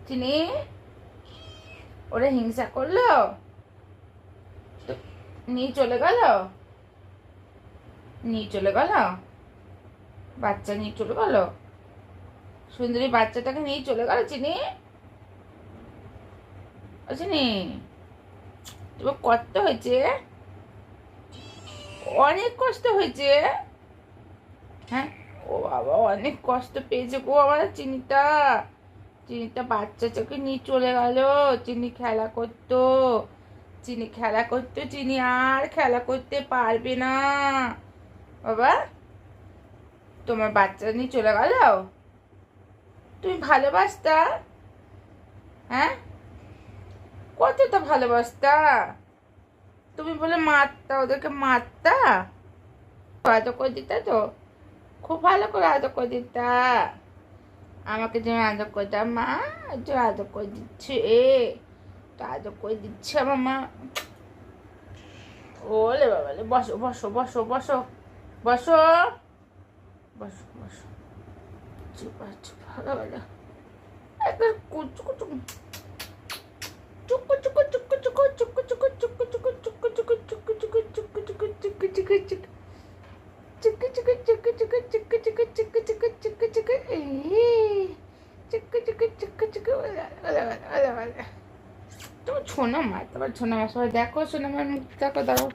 চিনি, ওরা হিংসা করলো তো নিয়ে চলে গেল, নিয়ে চলে গেল, বাচ্চা নিয়ে চলে গেল, সুন্দরী বাচ্চাটাকে নিয়ে চলে গেল। চিনি, ও চিনি, তোমার কষ্ট হয়েছে, অনেক কষ্ট হয়েছে। হ্যাঁ, ও বাবা অনেক কষ্ট পেয়েছে গো আমার চিনিটা। চিনিটা বাচ্চা চোখে নিয়ে চলে গেল। চিনি খেলা করতো, চিনি খেলা করতো, চিনি আর খেলা করতে পারবে না। বাবা, তোমার বাচ্চা নিয়ে চলে গেল। তুমি ভালোবাসতা, হ্যাঁ, কতটা ভালোবাসতা। তুমি বলে মারতা, ওদেরকে মারতা, আদর করে দিতা তো, খুব ভালো করে আদর করে দিতা। আমাকে যেমন আদর করতাম, মা একটু আদর করে দিচ্ছে, তো আদর করে দিচ্ছে আমার মা। ওলে বাবা, বসো বসো বসো বসো বসো বসো বসো, চুপ চুপ, ভালো ভালো, একবার কুচু কুচু, চুক্কু চুক্কু চুক্কু চুক্কু চুক্কু চুক্কু চুক্কু চুক্কু চুক্কু চুক্কু চুক্কু চুক্কু চুক্কু চুক্কু চুক্কু চুক্কু চুক্কু চিক্কু চিক্কু চিক্কু চিক্কু চিক্কু চিক্কু চিক্কু চিক্কু চিক্কু চিক্কু চিক্কু চিক্কু চিক্কু চিক্কু। তোমার ছোনা মা, তোমার ছোনা মা, সবাই দেখো, সোনা মার মুখ দেখো, দাঁড়াও।